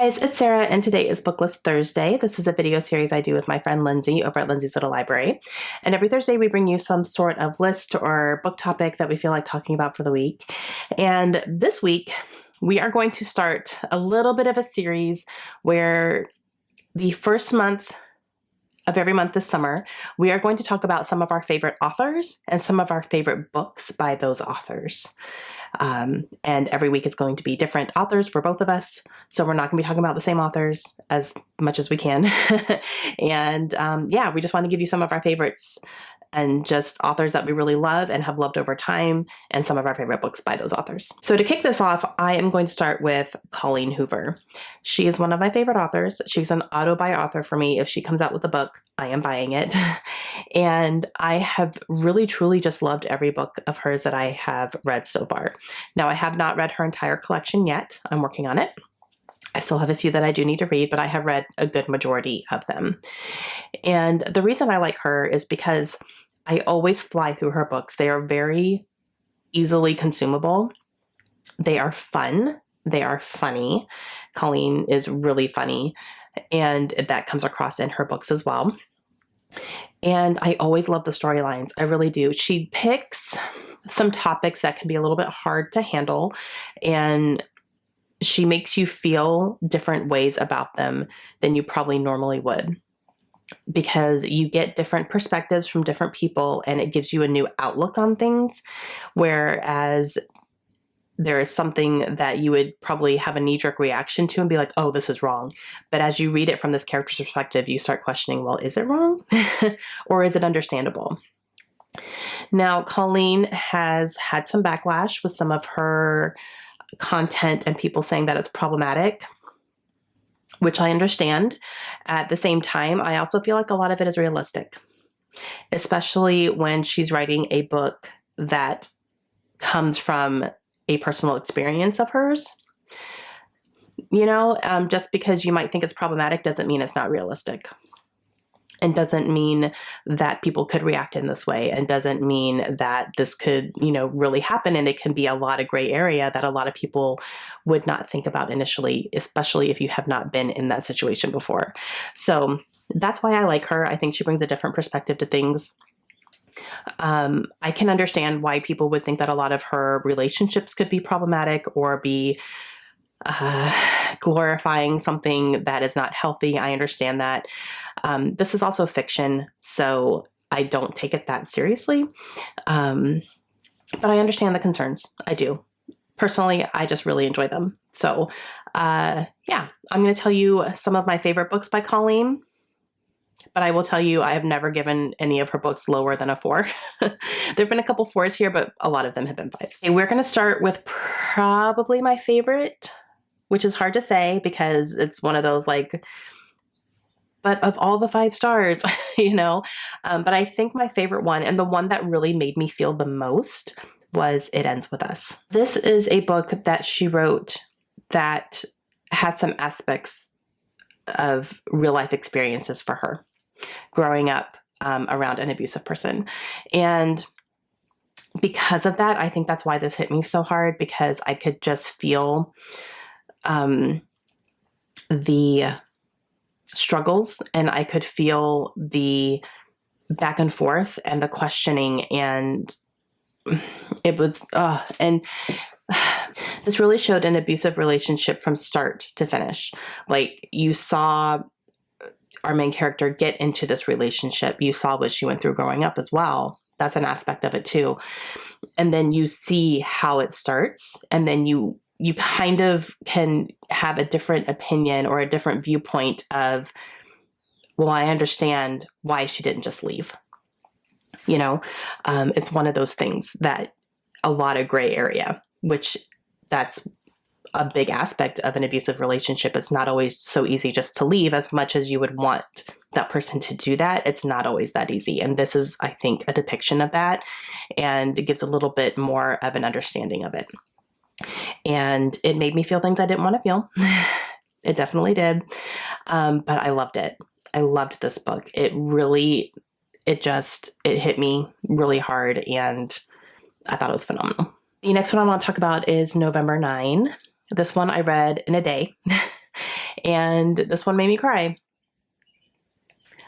Guys, it's Sarah, and today is Booklist Thursday. This is a video series I do with my friend Lindsay over at Lindsay's Little Library. And every Thursday we bring you some sort of list or book topic that we feel like talking about for the week. And this week we are going to start a little bit of a series where the first month of every month this summer, we are going to talk about some of our favorite authors and some of our favorite books by those authors. And every week is going to be different authors for both of us. So we're not going to be talking about the same authors as much as we can. And yeah, we just want to give you some of our favorites and just authors that we really love and have loved over time, and some of our favorite books by those authors. So to kick this off, I am going to start with Colleen Hoover. She is one of my favorite authors. She's an auto-buy author for me. If she comes out with a book, I am buying it. And I have really, truly just loved every book of hers that I have read so far. Now, I have not read her entire collection yet. I'm working on it. I still have a few that I do need to read, but I have read a good majority of them. And the reason I like her is because I always fly through her books. They are very easily consumable. They are fun. They are funny. Colleen is really funny, and that comes across in her books as well. And I always love the storylines. I really do. She picks some topics that can be a little bit hard to handle, and she makes you feel different ways about them than you probably normally would, because you get different perspectives from different people and it gives you a new outlook on things. Whereas there is something that you would probably have a knee-jerk reaction to and be like, oh, this is wrong. But as you read it from this character's perspective, you start questioning, well, is it wrong? Or is it understandable? Now, Colleen has had some backlash with some of her content and people saying that it's problematic, which I understand. At the same time, I also feel like a lot of it is realistic, especially when she's writing a book that comes from a personal experience of hers. You know, just because you might think it's problematic doesn't mean it's not realistic, and doesn't mean that people could react in this way, and doesn't mean that this could, you know, really happen. And it can be a lot of gray area that a lot of people would not think about initially, especially if you have not been in that situation before. So that's why I like her. I think she brings a different perspective to things. I can understand why people would think that a lot of her relationships could be problematic or be glorifying something that is not healthy. I understand that. This is also fiction, so I don't take it that seriously. But I understand the concerns. I do. Personally, I just really enjoy them. So yeah, I'm going to tell you some of my favorite books by Colleen. But I will tell you, I have never given any of her books lower than a 4. There have been a couple 4s here, but a lot of them have been 5s. Okay, we're going to start with probably my favorite, which is hard to say because it's one of those like, but of all the 5 stars, you know, but I think my favorite one, and the one that really made me feel the most, was It Ends With Us. This is a book that she wrote that has some aspects of real life experiences for her growing up around an abusive person. And because of that, I think that's why this hit me so hard, because I could just feel the struggles, and I could feel the back and forth and the questioning, and it was, and this really showed an abusive relationship from start to finish. Like, you saw our main character get into this relationship. You saw what she went through growing up as well. That's an aspect of it too. And then you see how it starts, and then you kind of can have a different opinion or a different viewpoint of, well, I understand why she didn't just leave. You know, it's one of those things that a lot of gray area, which that's a big aspect of an abusive relationship. It's not always so easy just to leave. As much as you would want that person to do that, it's not always that easy. And this is, I think, a depiction of that, and it gives a little bit more of an understanding of it. And it made me feel things I didn't want to feel. It definitely did. But I loved it. I loved this book. It hit me really hard, and I thought it was phenomenal. The next one I want to talk about is November 9. This one I read in a day. And this one made me cry.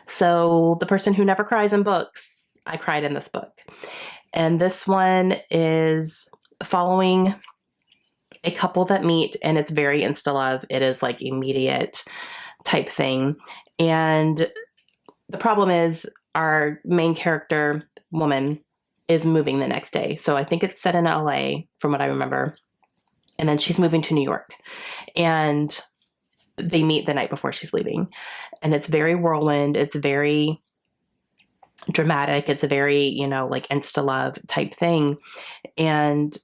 So the person who never cries in books, I cried in this book. And this one is following a couple that meet, and it's very insta-love. It is like immediate type thing. And the problem is our main character woman is moving the next day. So I think it's set in LA from what I remember. And then she's moving to New York, and they meet the night before she's leaving. And it's very whirlwind. It's very dramatic. It's a very, like insta-love type thing. And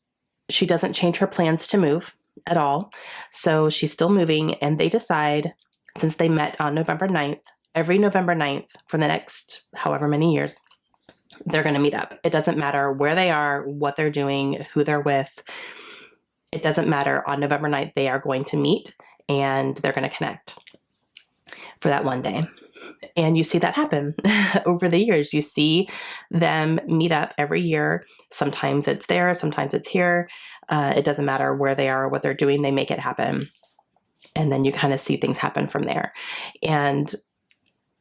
she doesn't change her plans to move at all. So she's still moving, and they decide, since they met on November 9th, every November 9th for the next however many years, they're going to meet up. It doesn't matter where they are, what they're doing, who they're with. It doesn't matter. On November 9th, they are going to meet, and they're going to connect for that one day. And you see that happen over the years. You see them meet up every year. Sometimes it's there, sometimes it's here. It doesn't matter where they are or what they're doing, they make it happen. And then you kind of see things happen from there. And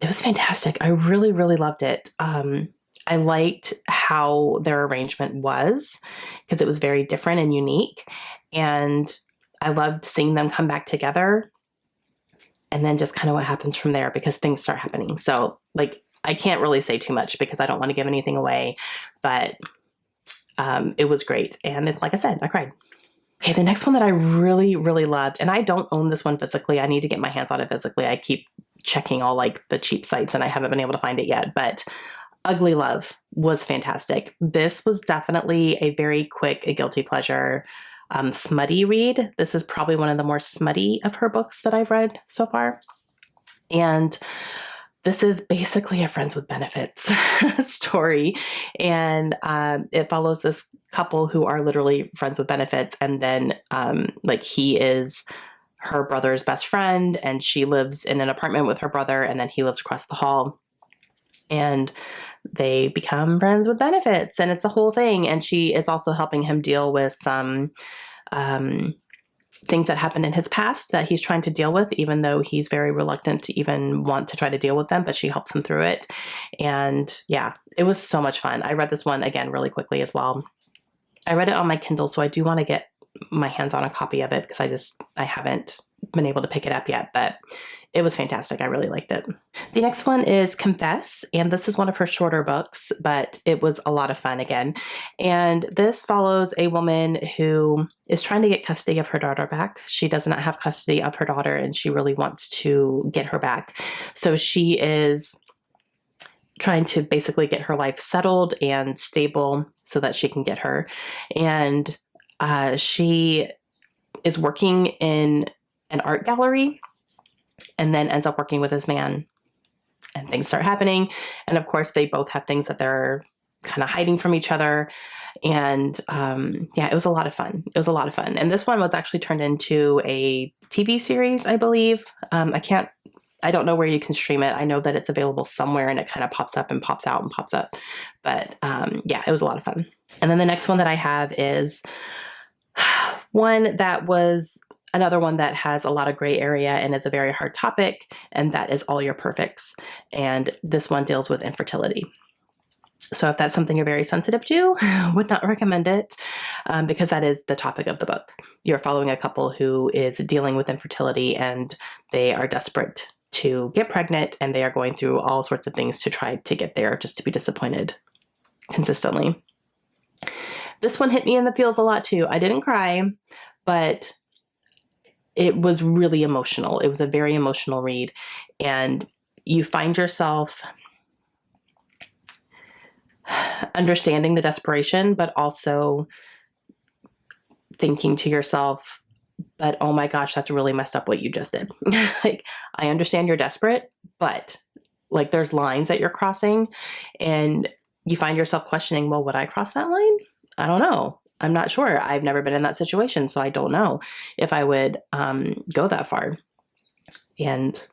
it was fantastic. I really, really loved it. I liked how their arrangement was, because it was very different and unique. And I loved seeing them come back together, and then just kind of what happens from there, because things start happening. So I can't really say too much because I don't want to give anything away, but it was great. And like I said, I cried. Okay, the next one that I really, really loved, and I don't own this one physically. I need to get my hands on it physically. I keep checking all the cheap sites, and I haven't been able to find it yet, but Ugly Love was fantastic. This was definitely a very quick, a guilty pleasure, smutty read. This is probably one of the more smutty of her books that I've read so far. And this is basically a friends with benefits story. And it follows this couple who are literally friends with benefits. And then he is her brother's best friend, and she lives in an apartment with her brother, and then he lives across the hall. And they become friends with benefits, and it's a whole thing. And she is also helping him deal with some things that happened in his past that he's trying to deal with, even though he's very reluctant to even want to try to deal with them, but she helps him through it. And yeah, it was so much fun. I read this one again really quickly as well. I read it on my Kindle, so I do want to get my hands on a copy of it, because I haven't been able to pick it up yet, but it was fantastic. I really liked it. The next one is Confess, and this is one of her shorter books, but it was a lot of fun again. And this follows a woman who is trying to get custody of her daughter back. She does not have custody of her daughter, and she really wants to get her back. So she is trying to basically get her life settled and stable so that she can get her. And she is working in an art gallery, and then ends up working with this man, and things start happening. And of course, they both have things that they're kind of hiding from each other. And it was a lot of fun. It was a lot of fun. And this one was actually turned into a TV series, I believe. I don't know where you can stream it. I know that it's available somewhere, and it kind of pops up and pops out and pops up. But it was a lot of fun. And then the next one that I have is one that was another one that has a lot of gray area and is a very hard topic, and that is All Your Perfects. And this one deals with infertility. So if that's something you're very sensitive to, would not recommend it, because that is the topic of the book. You're following a couple who is dealing with infertility, and they are desperate to get pregnant, and they are going through all sorts of things to try to get there, just to be disappointed consistently. This one hit me in the feels a lot too. I didn't cry, but it was really emotional. It was a very emotional read, and you find yourself understanding the desperation, but also thinking to yourself, but oh my gosh, that's really messed up what you just did. I understand you're desperate, but there's lines that you're crossing, and you find yourself questioning, well, would I cross that line? I don't know. I'm not sure. I've never been in that situation, so I don't know if I would go that far. And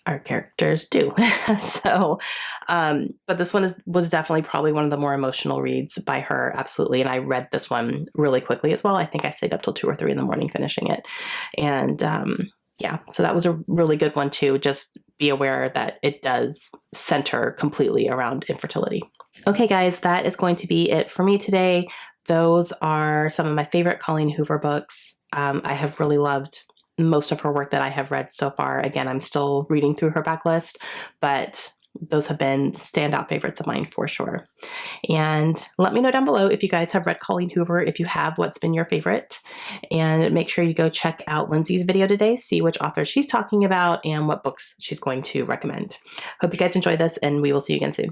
our characters do. So, but this one was definitely probably one of the more emotional reads by her, absolutely. And I read this one really quickly as well. I think I stayed up till 2 or 3 in the morning finishing it. And Yeah, so that was a really good one too. Just be aware that it does center completely around infertility. Okay, guys, that is going to be it for me today. Those are some of my favorite Colleen Hoover books. I have really loved most of her work that I have read so far. Again, I'm still reading through her backlist, but those have been standout favorites of mine for sure. And let me know down below if you guys have read Colleen Hoover, if you have, what's been your favorite. And make sure you go check out Lindsay's video today, see which author she's talking about and what books she's going to recommend. Hope you guys enjoyed this, and we will see you again soon.